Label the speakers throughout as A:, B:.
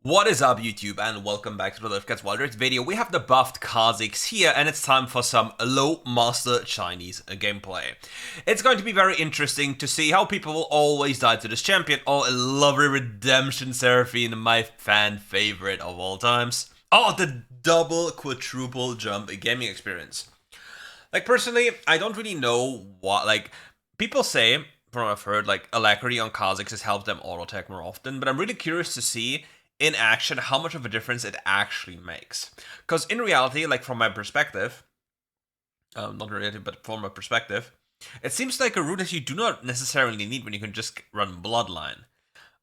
A: What is up, YouTube, and welcome back to the RiftGuides WildRift video. We have the buffed Kha'Zix here, and it's time for some low master Chinese gameplay. It's going to be very interesting to see how people will always die to this champion. Oh, a lovely redemption Seraphine, my fan favorite of all times. Oh, the double quadruple jump gaming experience. Like, personally, I don't really know what, people say, from what I've heard, like, Alacrity on Kha'Zix has helped them auto-attack more often, but I'm really curious to see in action how much of a difference it actually makes. Because in reality, like, from my perspective, not reality, but from my perspective, it seems like a route that you do not necessarily need when you can just run Bloodline.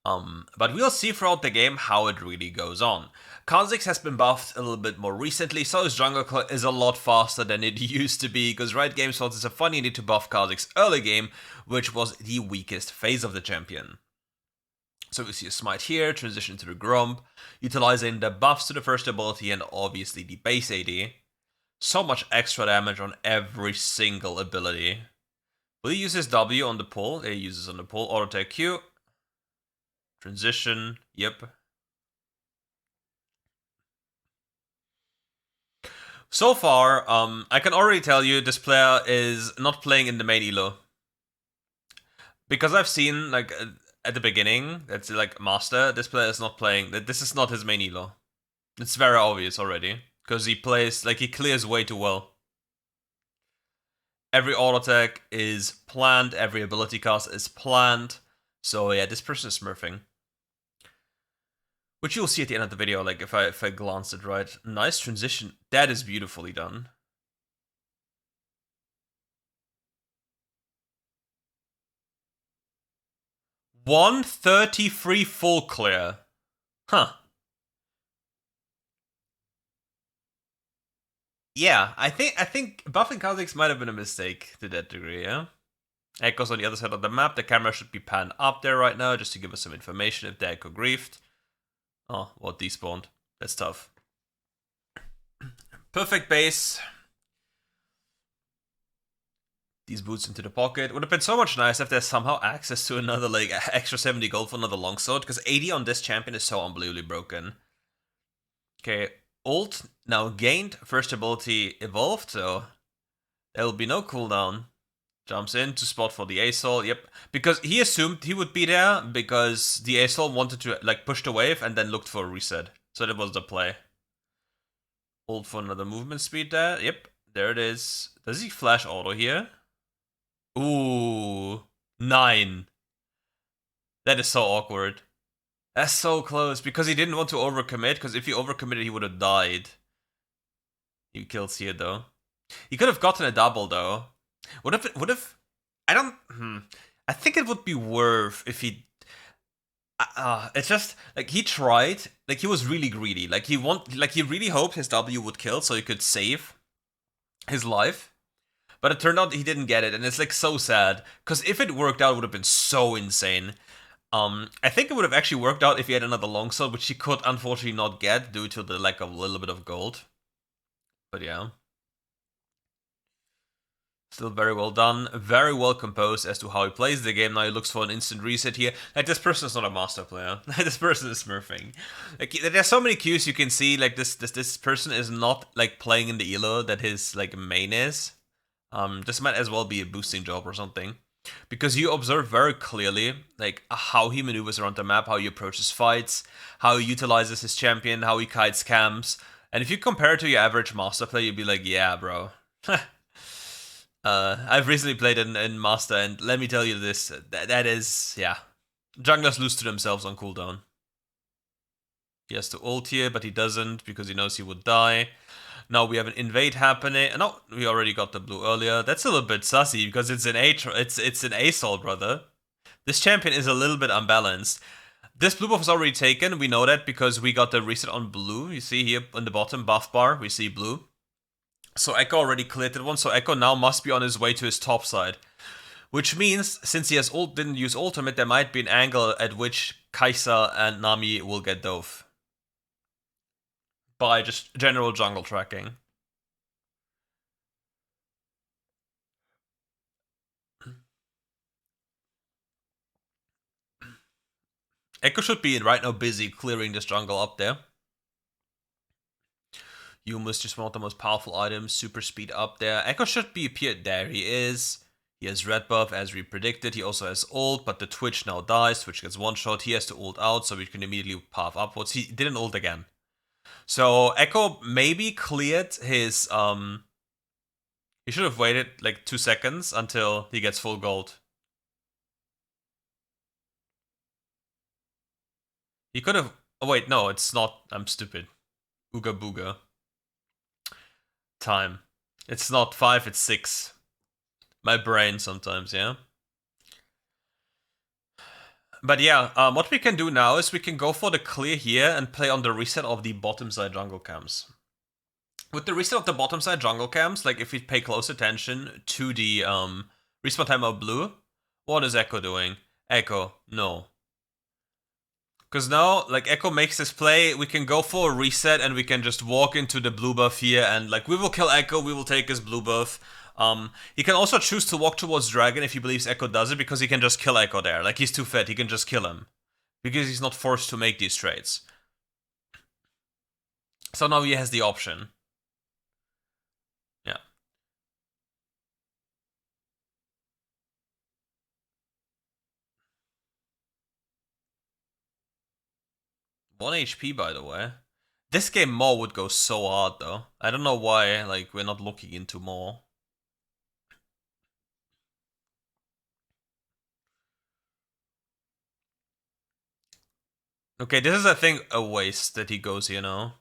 A: But we'll see throughout the game how it really goes on. Kha'Zix has been buffed a little bit more recently, so his jungle is a lot faster than it used to be, because right game slots is a funny need to buff Kha'Zix early game, which was the weakest phase of the champion. So we see a smite here, transition to the Grump, utilizing the buffs to the first ability and obviously the base AD. So much extra damage on every single ability. Will he use his W on the pull? He uses on the pull, auto attack Q. Transition, yep. So far, I can already tell you this player is not playing in the main elo. Because I've seen, like, at the beginning, that's like Master, this player is not playing, this is not his main elo. It's very obvious already. Because he plays, like, he clears way too well. Every auto attack is planned, every ability cast is planned. So yeah, this person is smurfing. Which you'll see at the end of the video, like, if I glance it right. Nice transition. That is beautifully done. $133 full clear. Huh. Yeah, I think buffing Kha'Zix might have been a mistake to that degree, yeah? Echo's on the other side of the map. The camera should be panned up there right now, just to give us some information if the Echo griefed. Oh, what despawned. That's tough. Perfect base. These boots into the pocket. Would have been so much nice if there's somehow access to another, like, extra 70 gold for another longsword, because 80 on this champion is so unbelievably broken. Okay, ult now gained, first ability evolved, so there will be no cooldown. Jumps in to spot for the ASOL, yep. Because he assumed he would be there, because the ASOL wanted to, like, push the wave and then looked for a reset. So that was the play. Ult for another movement speed there, yep. There it is. Does he flash auto here? Ooh, 9. That is so awkward. That's so close, because he didn't want to overcommit, because if he overcommitted, he would have died. He kills here, though. He could have gotten a double, though. What if... I don't... I think it would be worth if he... it's just, like, he tried, like, he was really greedy. Like, he really hoped his W would kill so he could save his life. But it turned out he didn't get it, and it's, like, so sad. Because if it worked out, it would have been so insane. I think it would have actually worked out if he had another longsword, which he could unfortunately not get due to the lack of a little bit of gold. But yeah. Still very well done, very well composed as to how he plays the game. Now he looks for an instant reset here. Like, this person is not a master player. This person is smurfing. Like, there's so many cues you can see. Like, this person is not, like, playing in the elo that his, like, main is. This might as well be a boosting job or something. Because you observe very clearly, like, how he maneuvers around the map, how he approaches fights, how he utilizes his champion, how he kites camps. And if you compare it to your average master player, you'd be like, yeah, bro. I've recently played in Master, and let me tell you this, that is, yeah. Junglers lose to themselves on cooldown. He has to ult here, but he doesn't, because he knows he would die. Now we have an invade happening. No, we already got the blue earlier. That's a little bit sussy, because it's an ASOL, brother. This champion is a little bit unbalanced. This blue buff is already taken, we know that, because we got the reset on blue. You see here on the bottom buff bar, we see blue. So Echo already cleared that one, so Echo now must be on his way to his top side. Which means, since he has didn't use ultimate, there might be an angle at which Kai'Sa and Nami will get dove. By just general jungle tracking. Echo should be right now busy clearing this jungle up there. Yuma's just one of the most powerful items, super speed up there. Echo should be appeared. There he is. He has red buff as we predicted. He also has ult, but the Twitch now dies. Twitch gets one shot. He has to ult out, so we can immediately path upwards. He didn't ult again. So Echo maybe cleared his he should have waited like 2 seconds until he gets full gold. He could have. Oh wait, no, it's not. I'm stupid. Ooga booga. Time. It's not 5, it's 6. My brain sometimes, yeah. But yeah, what we can do now is we can go for the clear here and play on the reset of the bottom side jungle camps. With the reset of the bottom side jungle camps, like if we pay close attention to the respawn time of blue, what is Echo doing? Echo, no. Because now, like, Echo makes this play, we can go for a reset and we can just walk into the blue buff here and, like, we will kill Echo, we will take his blue buff. He can also choose to walk towards Dragon if he believes Echo does it, because he can just kill Echo there. Like, he's too fed, he can just kill him. Because he's not forced to make these trades. So now he has the option. Yeah. 1 HP, by the way. This game more would go so hard, though. I don't know why, like, we're not looking into more. Okay, this is, I think, a waste that he goes here now.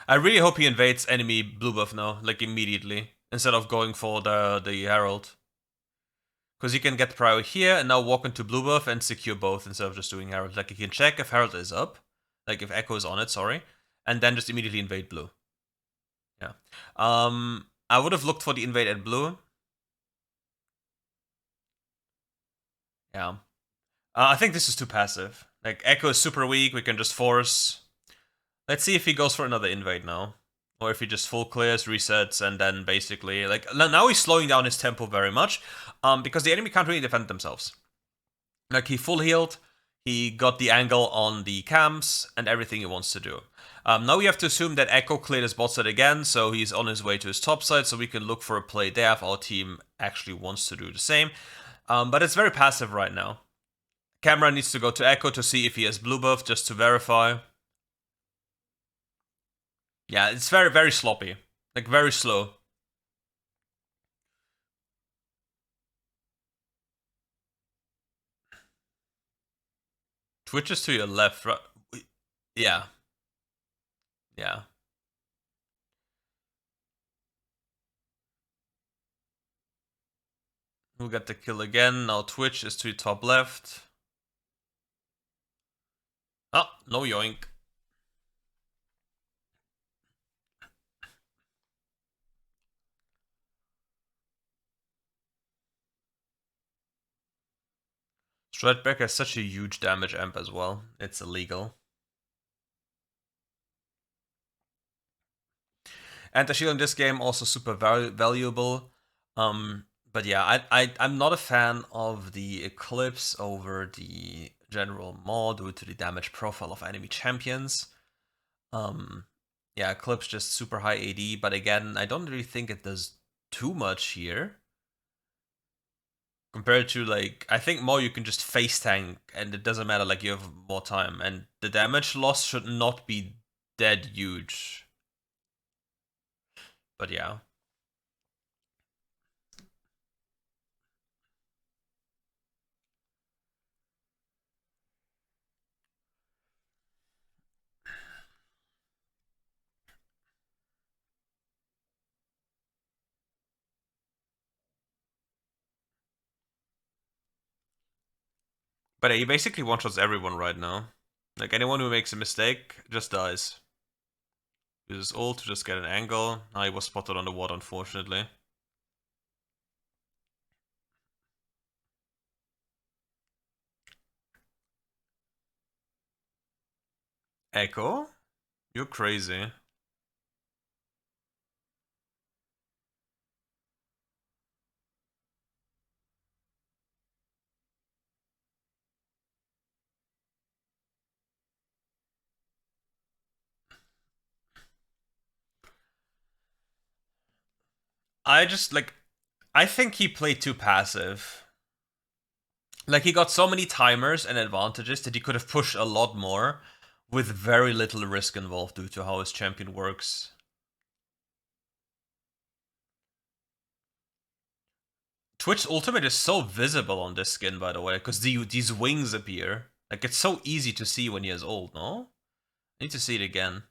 A: I really hope he invades enemy blue buff now, like immediately, instead of going for the Herald. Because he can get prior here and now walk into blue buff and secure both instead of just doing Herald. Like he can check if Herald is up, like if Echo is on it, sorry, and then just immediately invade blue. Yeah. I would have looked for the invade at blue. Yeah. I think this is too passive. Like Echo is super weak, we can just force. Let's see if he goes for another invade now. Or if he just full clears, resets, and then basically, like, now he's slowing down his tempo very much, because the enemy can't really defend themselves. Like, he full healed, he got the angle on the camps, and everything he wants to do. Now we have to assume that Echo cleared his bot side again, so he's on his way to his top side, so we can look for a play there if our team actually wants to do the same. But it's very passive right now. Camera needs to go to Echo to see if he has blue buff, just to verify. Yeah, it's very, very sloppy. Like, very slow. Twitch is to your left, right? Yeah. Yeah. We'll get the kill again. Now Twitch is to your top left. Oh, no yoink. Stradback has such a huge damage amp as well. It's illegal. And the shield in this game also super valuable. But yeah, I'm not a fan of the Eclipse over the general mod due to the damage profile of enemy champions. Yeah, Eclipse just super high AD, but again, I don't really think it does too much here. Compared to, like, I think more you can just face tank and it doesn't matter, like, you have more time. And the damage loss should not be that huge. But yeah. But yeah, he basically one-shots everyone right now. Like, anyone who makes a mistake just dies. Uses ult to just get an angle. Now he was spotted on the ward, unfortunately. Echo? You're crazy. I just, like, I think he played too passive. Like, he got so many timers and advantages that he could have pushed a lot more with very little risk involved due to how his champion works. Twitch's ultimate is so visible on this skin, by the way, because these wings appear. Like, it's so easy to see when he has ult, no? I need to see it again.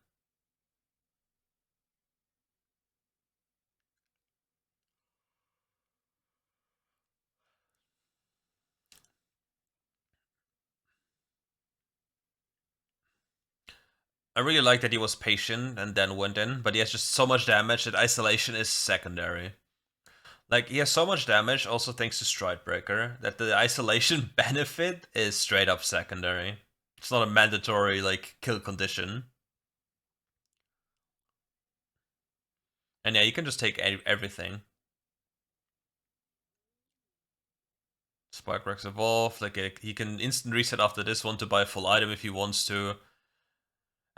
A: I really like that he was patient and then went in, but he has just so much damage that isolation is secondary. Like, he has so much damage, also thanks to Stridebreaker, that the isolation benefit is straight up secondary. It's not a mandatory, like, kill condition. And yeah, you can just take everything. Spark Evolve, like, he can instant reset after this one to buy a full item if he wants to.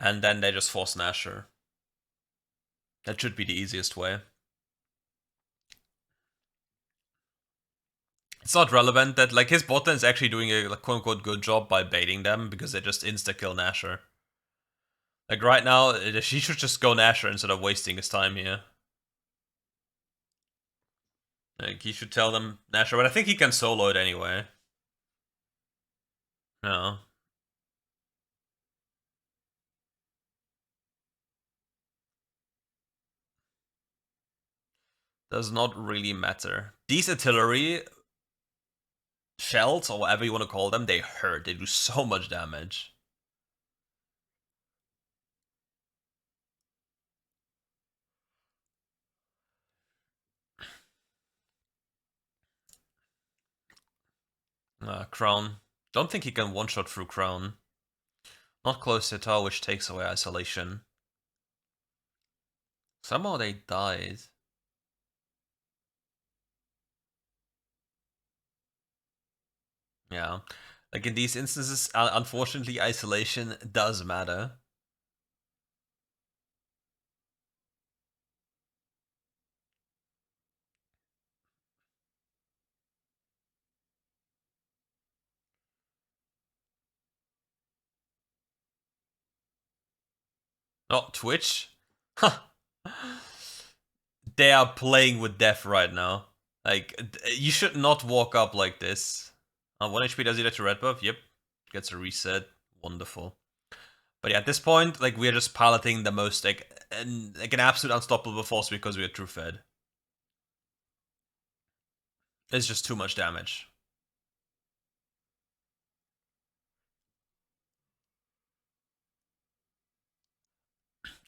A: And then they just force Nasher. That should be the easiest way. It's not relevant that, like, his bot lane is actually doing a, like, quote-unquote good job by baiting them because they just insta-kill Nasher. Like, right now, he should just go Nasher instead of wasting his time here. Like, he should tell them Nasher, but I think he can solo it anyway. No. Does not really matter. These artillery shells, or whatever you want to call them, they hurt. They do so much damage. Crown. Don't think he can one-shot through Crown. Not close at all, which takes away isolation. Somehow they died. Yeah. Like, in these instances, unfortunately, isolation does matter. Oh, Twitch? Huh. They are playing with death right now. Like, you should not walk up like this. 1 HP does he get to red buff? Yep. Gets a reset. Wonderful. But yeah, at this point, like, we're just piloting the most, like an absolute unstoppable force because we are true fed. It's just too much damage.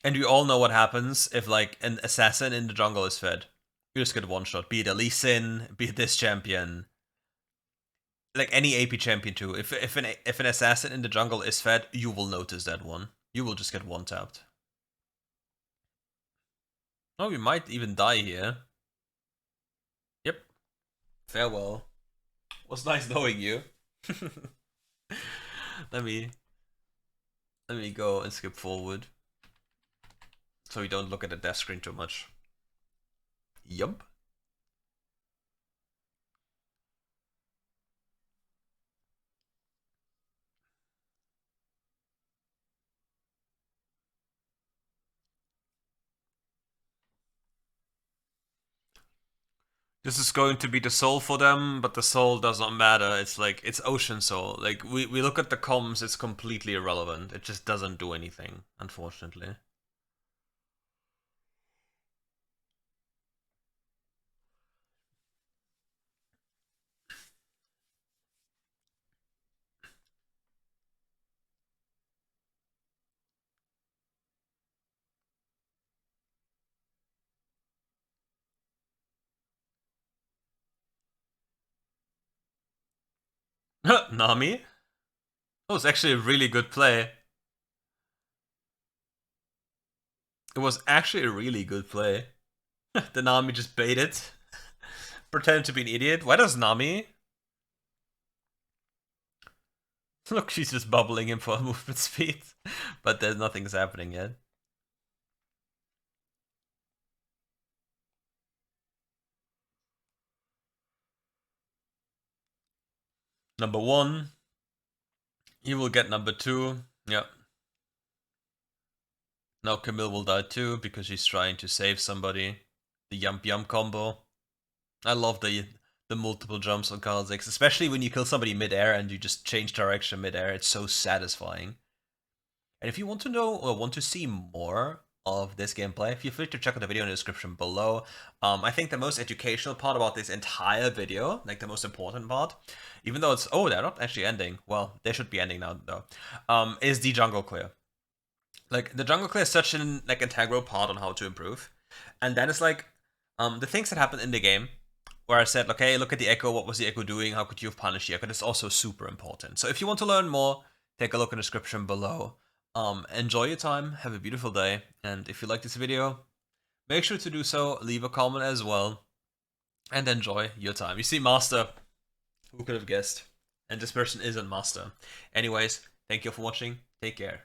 A: And we all know what happens if, like, an assassin in the jungle is fed. You just get one shot. Be it a Lee Sin, be it this champion. Like, any AP champion too. If an assassin in the jungle is fed, you will notice that one. You will just get one tapped. Oh, we might even die here. Yep. Farewell. Was nice knowing you. Let me go and skip forward. So we don't look at the death screen too much. Yup. This is going to be the soul for them, but the soul does not matter. It's like, it's ocean soul. Like, we look at the comms, it's completely irrelevant. It just doesn't do anything, unfortunately. Nami? That was actually a really good play. It was actually a really good play. The Nami just baited. Pretended to be an idiot. Why does Nami? Look, she's just bubbling him for movement speed. But there's nothing's happening yet. number 1. He will get number 2. Yeah. Now Camille will die too because she's trying to save somebody. The yump yump combo. I love the multiple jumps on Kha'Zix, especially when you kill somebody mid-air and you just change direction mid-air. It's so satisfying. And if you want to know or want to see more of this gameplay, feel free to check out the video in the description below. I think the most educational part about this entire video, like the most important part, even though it's, oh, they're not actually ending. Well, they should be ending now though, is the jungle clear. Like, the jungle clear is such an integral part on how to improve. And then it's like, the things that happen in the game, where I said, okay, look at the Echo, what was the Echo doing, how could you have punished the Echo, that's also super important. So if you want to learn more, take a look in the description below. Enjoy your time, have a beautiful day, and if you like this video, make sure to do so, leave a comment as well, and enjoy your time. You see, Master, who could have guessed? And this person isn't Master. Anyways, thank you for watching, take care.